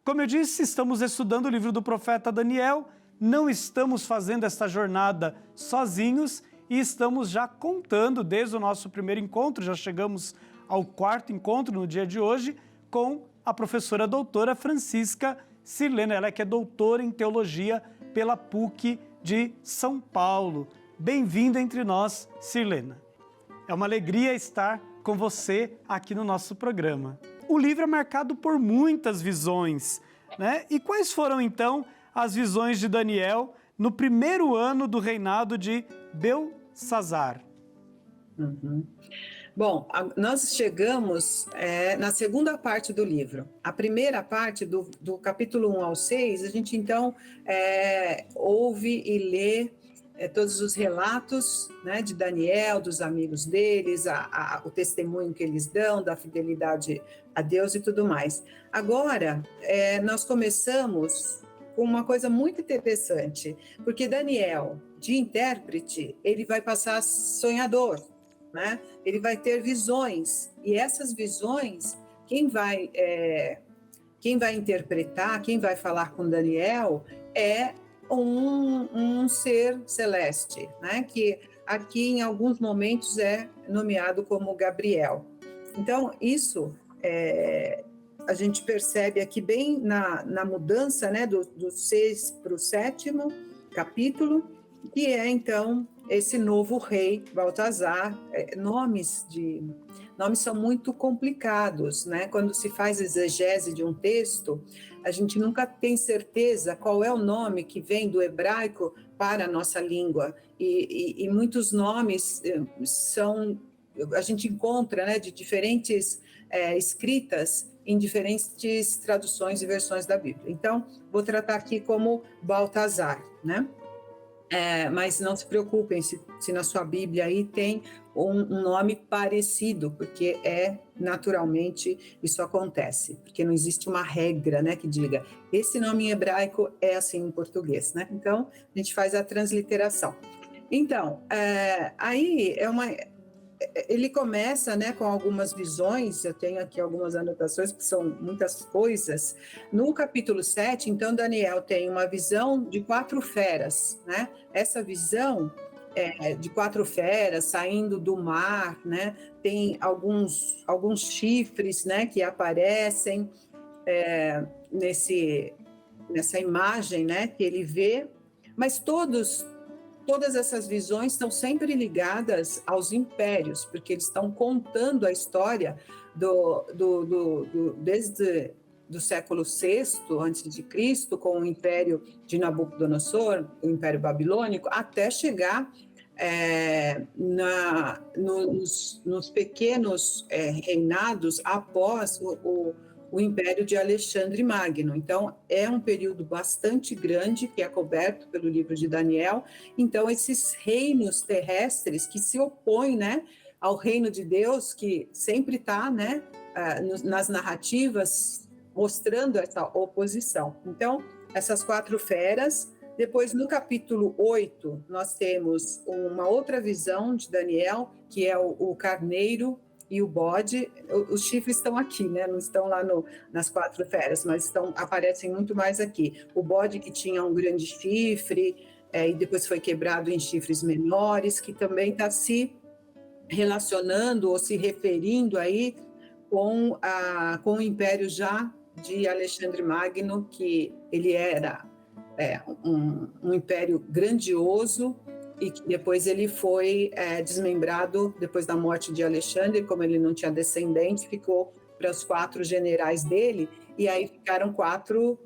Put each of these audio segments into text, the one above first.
Como eu disse, estamos estudando o livro do profeta Daniel, não estamos fazendo esta jornada sozinhos e estamos já contando desde o nosso primeiro encontro, já chegamos ao quarto encontro no dia de hoje, com a professora doutora Francisca Sirlena, ela que é doutora em teologia pela PUC de São Paulo. Bem-vinda entre nós, Sirlena. É uma alegria estar com você aqui no nosso programa. O livro é marcado por muitas visões, né? E quais foram, então, as visões de Daniel no primeiro ano do reinado de Belsazar? Bom, nós chegamos na segunda parte do livro. A primeira parte, do capítulo 1 ao 6, a gente, então, ouve e lê todos os relatos, né, de Daniel, dos amigos deles, o testemunho que eles dão, da fidelidade a Deus e tudo mais. Agora, nós começamos com uma coisa muito interessante, porque Daniel, de intérprete, ele vai passar a sonhador, né? Ele vai ter visões, e essas visões, quem vai interpretar, quem vai falar com Daniel é um ser celeste, né? Que aqui em alguns momentos é nomeado como Gabriel. Então, isso a gente percebe aqui bem na mudança, né, do 6 para o 7º capítulo, que é então esse novo rei Baltazar. Nomes são muito complicados, né? Quando se faz exegese de um texto, a gente nunca tem certeza qual é o nome que vem do hebraico para a nossa língua, e muitos nomes a gente encontra, né, de diferentes escritas em diferentes traduções e versões da Bíblia. Então, vou tratar aqui como Baltazar, né? Mas não se preocupem se na sua Bíblia aí tem um nome parecido, porque naturalmente isso acontece, porque não existe uma regra, né, que diga esse nome em hebraico é assim em português, né? Então a gente faz a transliteração. Então, aí ele começa, né, com algumas visões. Eu tenho aqui algumas anotações, que são muitas coisas. No capítulo 7, então, Daniel tem uma visão de 4 feras, né? Essa visão de 4 feras saindo do mar, né? Tem alguns chifres, né, que aparecem nessa imagem, né, que ele vê, mas todas essas visões estão sempre ligadas aos impérios, porque eles estão contando a história desde do século VI a.C., com o império de Nabucodonosor, o império babilônico, até chegar nos pequenos reinados após o Império de Alexandre Magno. Então, é um período bastante grande que é coberto pelo livro de Daniel. Então, esses reinos terrestres que se opõem, né, ao reino de Deus, que sempre está, né, nas narrativas, mostrando essa oposição. Então, essas 4 feras. Depois, no capítulo 8, nós temos uma outra visão de Daniel, que é o carneiro e o bode. Os chifres estão aqui, né? Não estão lá nas 4 feras, mas aparecem muito mais aqui. O bode que tinha um grande chifre, e depois foi quebrado em chifres menores, que também está se relacionando ou se referindo aí com o império já de Alexandre Magno, que ele era um império grandioso, e que depois ele foi desmembrado depois da morte de Alexandre. Como ele não tinha descendente, ficou para os 4 generais dele, e aí ficaram quatro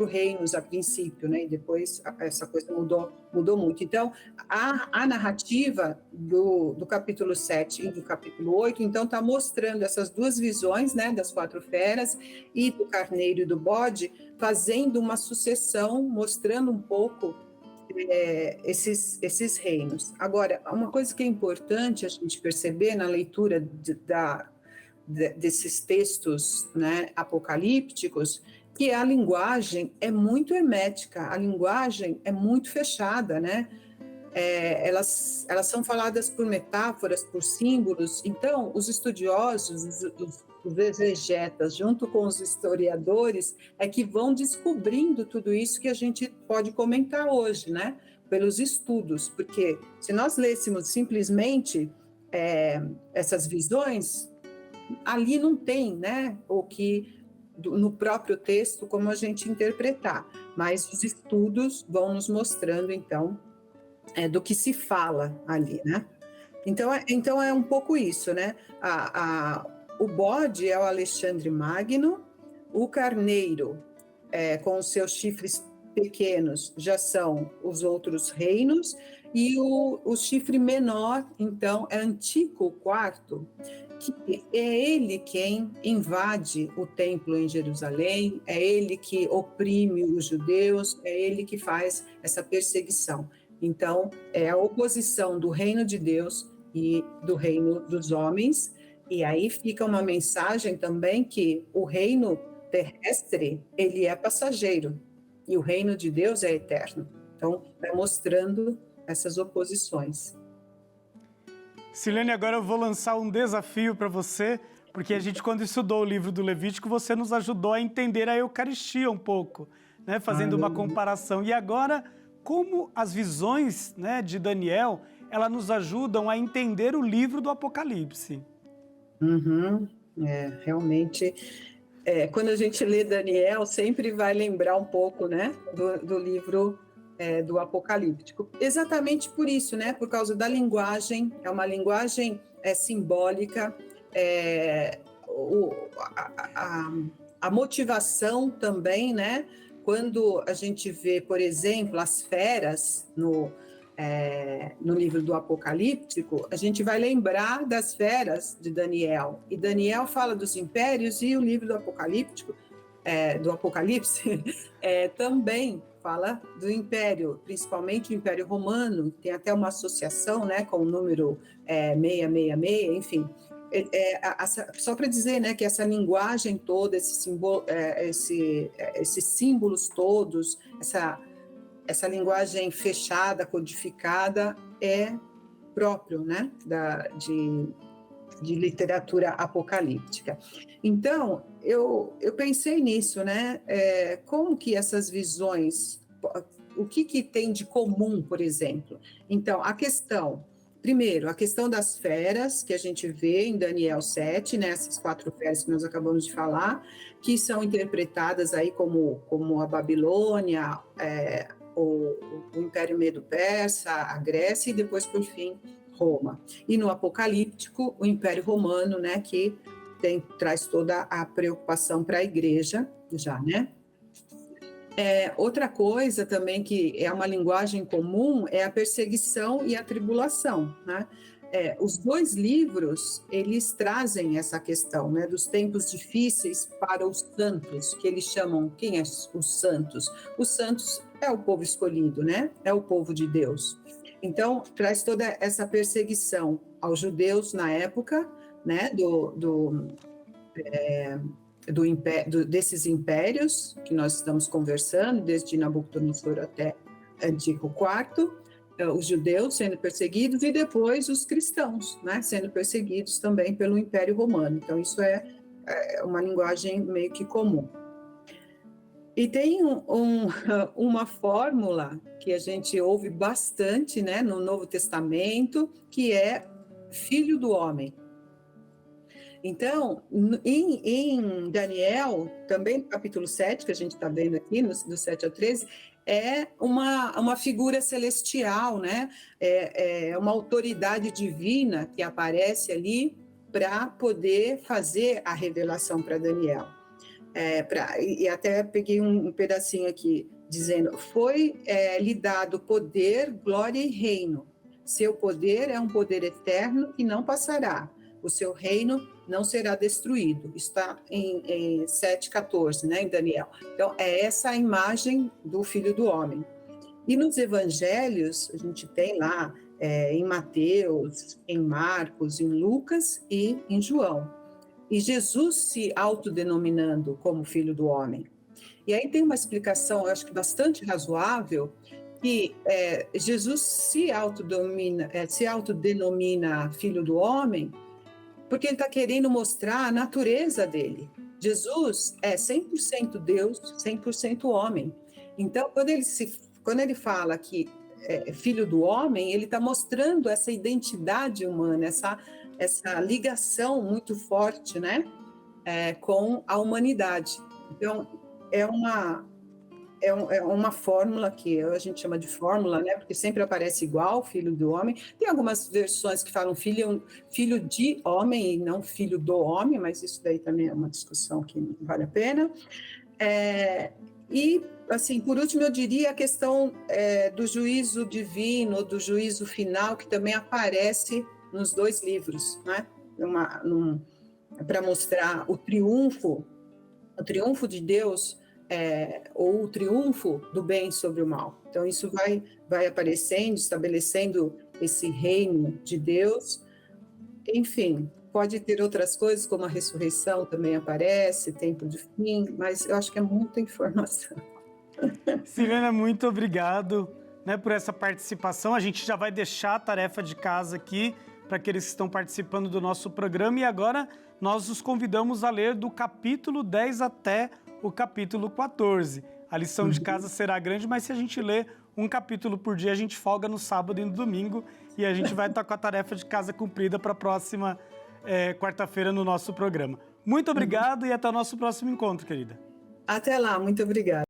reinos a princípio, né? E depois essa coisa mudou muito. Então, a narrativa do capítulo 7 e do capítulo 8, então, está mostrando essas 2 visões, né, das 4 feras e do carneiro e do bode, fazendo uma sucessão, mostrando um pouco esses reinos. Agora, uma coisa que é importante a gente perceber na leitura desses textos, né, apocalípticos, que a linguagem é muito hermética, a linguagem é muito fechada, né? Elas são faladas por metáforas, por símbolos. Então, os estudiosos, os exegetas, junto com os historiadores, é que vão descobrindo tudo isso que a gente pode comentar hoje, né? Pelos estudos, porque se nós lêssemos simplesmente essas visões, ali não tem, né, o que no próprio texto como a gente interpretar, mas os estudos vão nos mostrando então do que se fala ali, né? Então é um pouco isso, né? O bode é o Alexandre Magno, o carneiro com os seus chifres pequenos já são os outros reinos, e o chifre menor, então, é Antíoco IV, que é ele quem invade o templo em Jerusalém, é ele que oprime os judeus, é ele que faz essa perseguição. Então, é a oposição do reino de Deus e do reino dos homens, e aí fica uma mensagem também que o reino terrestre, ele é passageiro, e o reino de Deus é eterno. Então, vai mostrando essas oposições. Silene, agora eu vou lançar um desafio para você, porque a gente, quando estudou o livro do Levítico, você nos ajudou a entender a Eucaristia um pouco, né? Fazendo uma comparação. E agora, como as visões, né, de Daniel, elas nos ajudam a entender o livro do Apocalipse? Realmente, quando a gente lê Daniel, sempre vai lembrar um pouco, né, do livro do Apocalíptico. Exatamente por isso, né, por causa da linguagem, é uma linguagem simbólica, a motivação também, né, quando a gente vê, por exemplo, as feras no livro do Apocalíptico, a gente vai lembrar das feras de Daniel. E Daniel fala dos impérios, e o livro do Apocalíptico, do Apocalipse, também fala do império, principalmente o Império Romano, tem até uma associação, né, com o número 666, enfim. Só para dizer, né, que essa linguagem toda, esses símbolos todos, essa linguagem fechada, codificada, é próprio, né, de literatura apocalíptica. Então, eu pensei nisso, né? Como que essas visões, o que tem de comum, por exemplo? Então, primeiro, a questão das feras, que a gente vê em Daniel 7, né, essas 4 feras que nós acabamos de falar, que são interpretadas aí como a Babilônia, o Império Medo-Persa, a Grécia, e depois, por fim, Roma. E no Apocalíptico, o Império Romano, né, que traz toda a preocupação para a igreja, já, né? Outra coisa também que é uma linguagem comum é a perseguição e a tribulação, né? Os 2 livros, eles trazem essa questão, né, dos tempos difíceis para os santos, que eles chamam, quem é os santos? Os santos é o povo escolhido, né? É o povo de Deus. Então, traz toda essa perseguição aos judeus na época, né, desses impérios que nós estamos conversando, desde Nabucodonosor até Antíoco IV, os judeus sendo perseguidos, e depois os cristãos, né, sendo perseguidos também pelo Império Romano. Então, isso é uma linguagem meio que comum. E tem uma fórmula que a gente ouve bastante, né, no Novo Testamento, que é filho do homem. Então, em Daniel, também no capítulo 7, que a gente está vendo aqui, do 7 ao 13, é uma figura celestial, né? É uma autoridade divina que aparece ali para poder fazer a revelação para Daniel. E até peguei um pedacinho aqui, dizendo, lhe dado poder, glória e reino. Seu poder é um poder eterno que não passará. O seu reino não será destruído. Está em 7,14, né, em Daniel. Então, é essa a imagem do Filho do Homem. E nos evangelhos, a gente tem lá em Mateus, em Marcos, em Lucas e em João. E Jesus se autodenominando como Filho do Homem. E aí tem uma explicação, eu acho que bastante razoável, que Jesus se autodenomina Filho do Homem porque ele está querendo mostrar a natureza dele. Jesus é 100% Deus, 100% homem. Então, quando ele fala que é filho do homem, ele está mostrando essa identidade humana, essa ligação muito forte, né, com a humanidade. Então, é uma fórmula que a gente chama de fórmula, né? Porque sempre aparece igual, filho do homem. Tem algumas versões que falam filho de homem e não filho do homem, mas isso daí também é uma discussão que não vale a pena. E, assim, por último, eu diria a questão do juízo divino, do juízo final, que também aparece nos dois livros, né? Para mostrar o triunfo de Deus, ou o triunfo do bem sobre o mal. Então, isso vai aparecendo, estabelecendo esse reino de Deus. Enfim, pode ter outras coisas, como a ressurreição também aparece, tempo de fim, mas eu acho que é muita informação. Silvana, muito obrigado, né, por essa participação. A gente já vai deixar a tarefa de casa aqui para aqueles que estão participando do nosso programa. E agora nós os convidamos a ler do capítulo 10 até o capítulo 14. A lição de casa será grande, mas se a gente ler um capítulo por dia, a gente folga no sábado e no domingo e a gente vai estar com a tarefa de casa cumprida para a próxima quarta-feira no nosso programa. Muito obrigado e até o nosso próximo encontro, querida. Até lá, muito obrigada.